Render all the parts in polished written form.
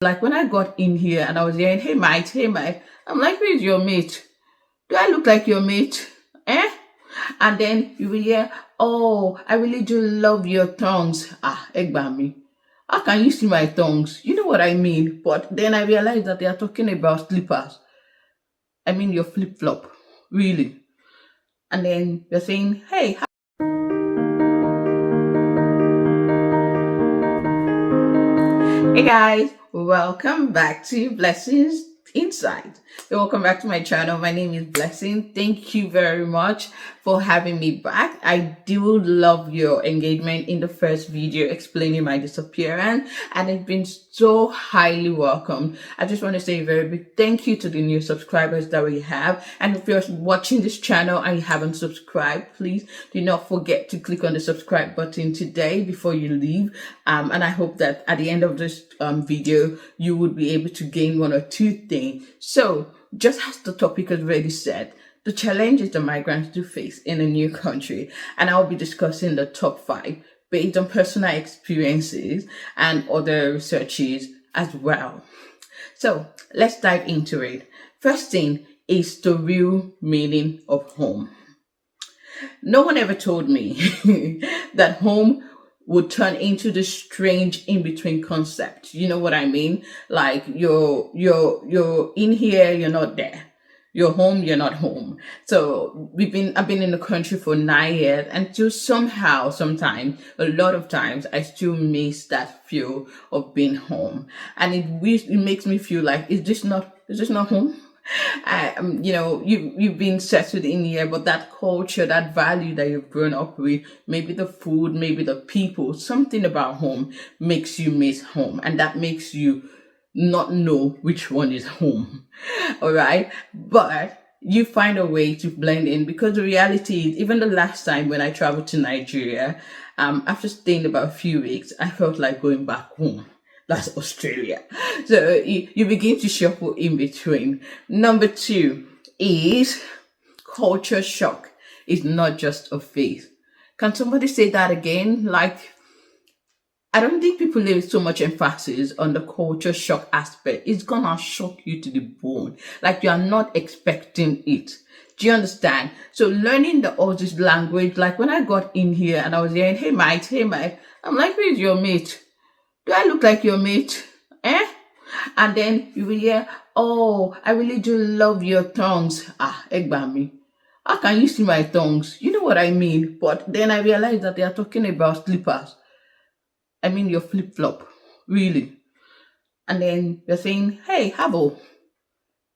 Like when I got in here and I was hearing, hey mate, I'm like, where's your mate? Do I look like your mate? Eh? And then you will hear, oh, I really do love your tongues. Ah, Egbami. How can you see my tongues? You know what I mean? But then I realized that they are talking about slippers. I mean your flip flop. Really. And then you're saying, hey, hey guys, welcome back to Blessings Insight. Welcome back to my channel. My name is Blessing. Thank you very much for having me back. I do love your engagement in the first video explaining my disappearance, and it's been so highly welcome. I just want to say a very big thank you to the new subscribers that we have. And if you're watching this channel and you haven't subscribed, please do not forget to click on the subscribe button today before you leave. And I hope that at the end of this video, you would be able to gain one or two things. So just as the topic has already said, the challenges the migrants do face in a new country, and I'll be discussing the top 5 based on personal experiences and other researches as well. So let's dive into it. First thing is the real meaning of home. No one ever told me that home would turn into this strange in-between concept. You know what I mean? Like you're in here, you're not there. You're home, you're not home. So I've been in the country for 9 years, and still somehow, sometimes, a lot of times, I still miss that feel of being home. And it makes me feel like, is this not home? You've been settled in here, but that culture, that value that you've grown up with, maybe the food, maybe the people, something about home makes you miss home, and that makes you not know which one is home. All right, but you find a way to blend in, because the reality is, even the last time when I traveled to Nigeria, after staying about a few weeks, I felt like going back home. That's Australia. So you begin to shuffle in between. Number 2 is culture shock. It's not just a phase. Can somebody say that again? Like, I don't think people lay so much emphasis on the culture shock aspect. It's gonna shock you to the bone. Like you are not expecting it. Do you understand? So learning the Aussie language, like when I got in here and I was hearing, hey mate, I'm like, where's your mate? Do I look like your mate? Eh? And then you will hear, oh, I really do love your tongues. Ah, Egbami. How can you see my tongues? You know what I mean? But then I realized that they are talking about slippers. I mean your flip flop. Really. And then you're saying, hey, Habo.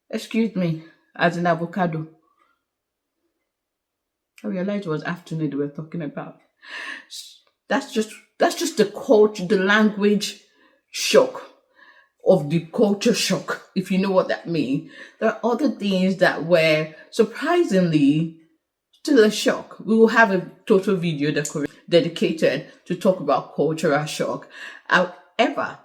Excuse me. As in avocado. I realized it was afternoon they were talking about. That's just the culture, the language shock of the culture shock, if you know what that means. There are other things that were surprisingly still a shock. We will have a total video dedicated to talk about cultural shock. However,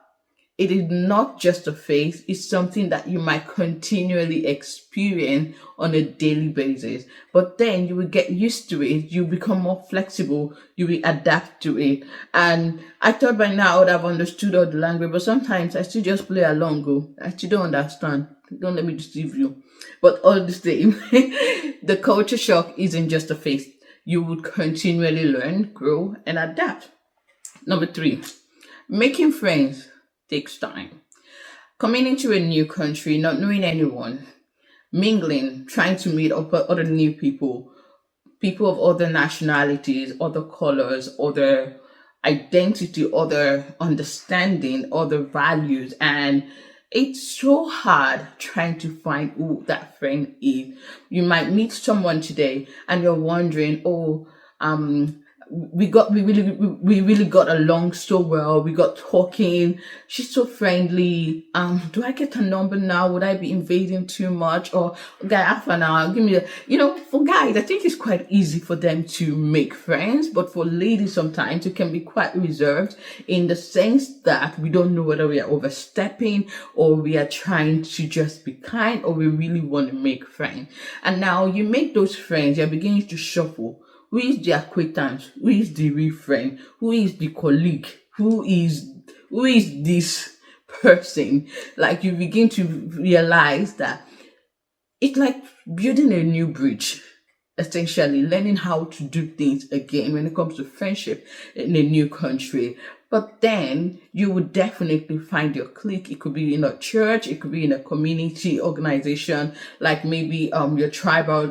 it is not just a phase, it's something that you might continually experience on a daily basis. But then you will get used to it, you become more flexible, you will adapt to it. And I thought by now I would have understood all the language, but sometimes I still just play along, go. I still don't understand. Don't let me deceive you. But all the same, the culture shock isn't just a phase. You would continually learn, grow, and adapt. Number 3, making friends takes time. Coming into a new country, not knowing anyone, mingling, trying to meet other new people of other nationalities, other colors, other identity, other understanding, other values, and it's so hard trying to find who that friend is. You might meet someone today and you're wondering, oh, we really got along so well. We got talking. She's so friendly. Do I get a number now? Would I be invading too much? Or guy, half an hour, give me for guys, I think it's quite easy for them to make friends, but for ladies sometimes it can be quite reserved, in the sense that we don't know whether we are overstepping or we are trying to just be kind, or we really want to make friends. And now you make those friends, you're beginning to shuffle. Who is the acquaintance? Who is the real friend? Who is the colleague? Who is this person, like you begin to realize that it's like building a new bridge, essentially learning how to do things again when it comes to friendship in a new country. But then you would definitely find your clique. It could be in a church, it could be in a community organization, like maybe your tribal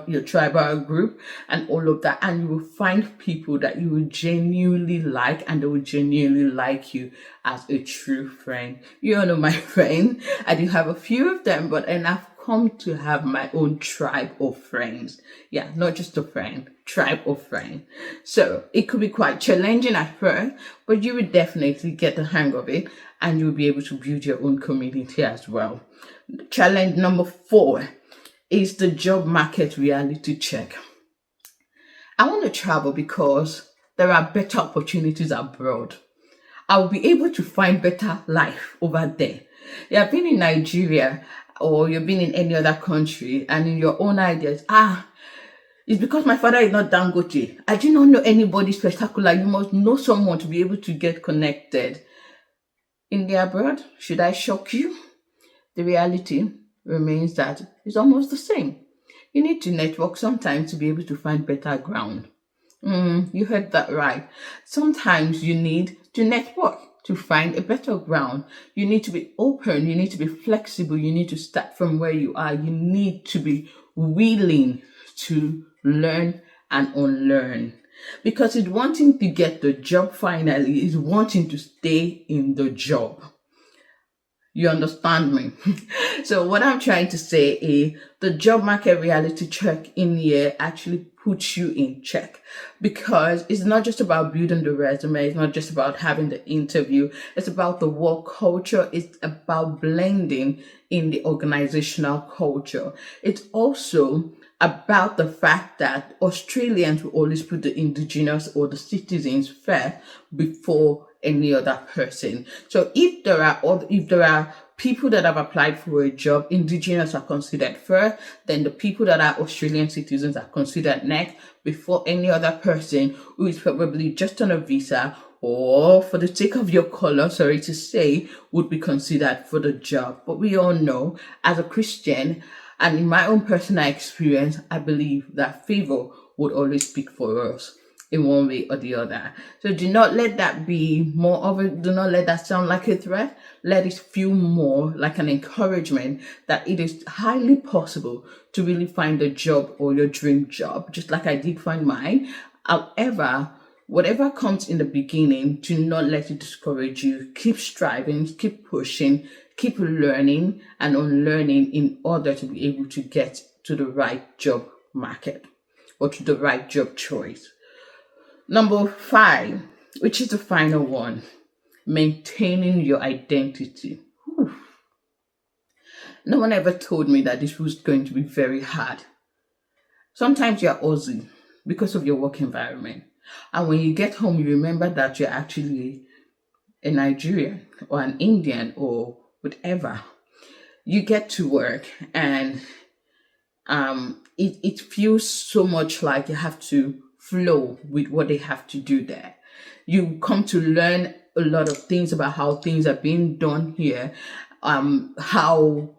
group and all of that. And you will find people that you will genuinely like, and they will genuinely like you as a true friend. You all know my friend. I do have a few of them, but enough come to have my own tribe of friends. Yeah, not just a friend, tribe of friends. So it could be quite challenging at first, but you will definitely get the hang of it, and you'll be able to build your own community as well. Challenge number 4 is the job market reality check. I want to travel because there are better opportunities abroad. I'll be able to find better life over there. You have been in Nigeria, or you've been in any other country, and in your own ideas, it's because my father is not Dangote. I do not know anybody spectacular. You must know someone to be able to get connected. In the abroad, should I shock you? The reality remains that it's almost the same. You need to network sometimes to be able to find better ground. You heard that right. Sometimes you need to network to find a better ground. You need to be open, you need to be flexible, you need to start from where you are. You need to be willing to learn and unlearn. Because it's wanting to get the job finally, is wanting to stay in the job. You understand me? So what I'm trying to say is the job market reality check in here actually puts you in check, because it's not just about building the resume, it's not just about having the interview, it's about the work culture, it's about blending in the organizational culture. It's also about the fact that Australians will always put the indigenous or the citizens first before any other person. So if there are people that have applied for a job, indigenous are considered first, then the people that are Australian citizens are considered next before any other person who is probably just on a visa or for the sake of your color, sorry to say, would be considered for the job. But we all know, as a Christian, and in my own personal experience, I believe that favor would always speak for us in one way or the other. So do not let that be more of it. Do not let that sound like a threat. Let it feel more like an encouragement that it is highly possible to really find a job or your dream job, just like I did find mine. However, whatever comes in the beginning, do not let it discourage you. Keep striving, keep pushing, keep learning and unlearning in order to be able to get to the right job market or to the right job choice. Number 5, which is the final one, maintaining your identity. Whew. No one ever told me that this was going to be very hard. Sometimes you're Aussie because of your work environment. And when you get home, you remember that you're actually a Nigerian or an Indian or whatever. You get to work and it feels so much like you have to flow with what they have to do there. You come to learn a lot of things about how things are being done here, how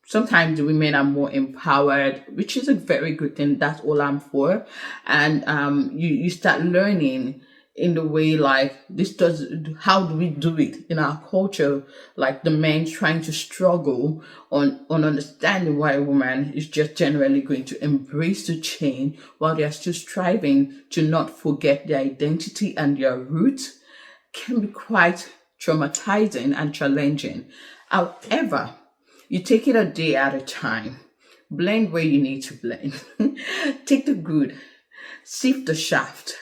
sometimes the women are more empowered, which is a very good thing. That's all I'm for. And you start learning in the way like how do we do it in our culture, like the men trying to struggle on understanding why a woman is just generally going to embrace the change while they are still striving to not forget their identity and their roots, can be quite traumatizing and challenging. However, you take it a day at a time. Blend where you need to blend. Take the good, sift the shaft,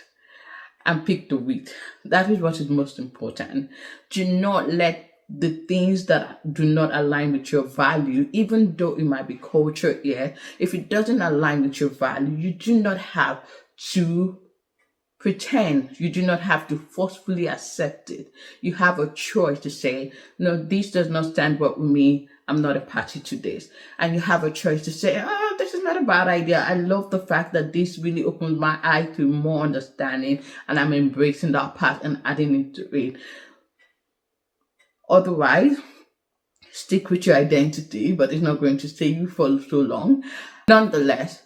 and pick the wheat. That is what is most important. Do not let the things that do not align with your value, even though it might be culture here, if it doesn't align with your value, you do not have to pretend. You do not have to forcefully accept it. You have a choice to say, no, this does not stand well with me. I'm not a party to this. And you have a choice to say, this is not a bad idea. I love the fact that this really opens my eye to more understanding and I'm embracing that part and adding into it. Otherwise, stick with your identity, but it's not going to stay you for so long. Nonetheless,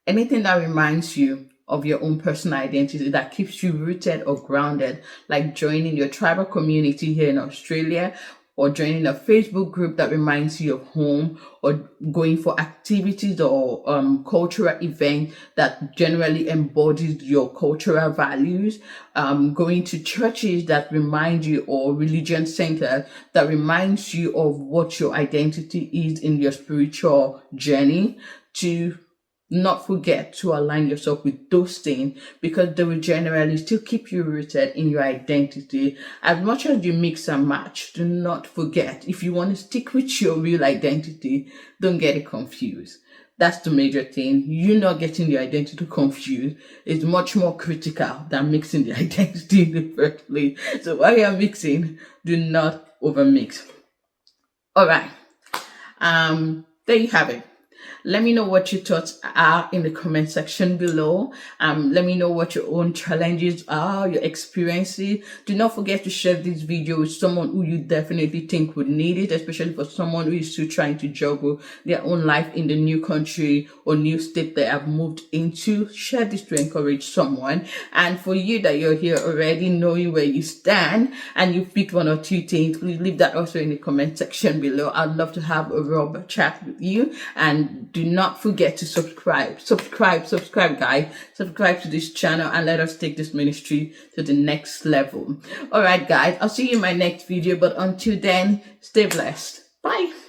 anything that reminds you of your own personal identity, that keeps you rooted or grounded, like joining your tribal community here in Australia, or joining a Facebook group that reminds you of home, or going for activities or cultural events that generally embodies your cultural values, going to churches that remind you, or religion centers that reminds you of what your identity is in your spiritual journey, to not forget to align yourself with those things, because they will generally still keep you rooted in your identity. As much as you mix and match, do not forget, if you want to stick with your real identity, don't get it confused. That's the major thing. You not getting your identity confused is much more critical than mixing the identity in the first place. So while you're mixing, do not overmix. All right. There you have it. Let me know what your thoughts are in the comment section below. Let me know what your own challenges are, your experiences. Do not forget to share this video with someone who you definitely think would need it, especially for someone who is still trying to juggle their own life in the new country or new state they have moved into. Share this to encourage someone. And for you that you're here already, knowing where you stand and you picked one or two things, please leave that also in the comment section below. I'd love to have a rubber chat with you. And do not forget to subscribe, guys. Subscribe to this channel and let us take this ministry to the next level. All right, guys, I'll see you in my next video. But until then, stay blessed. Bye.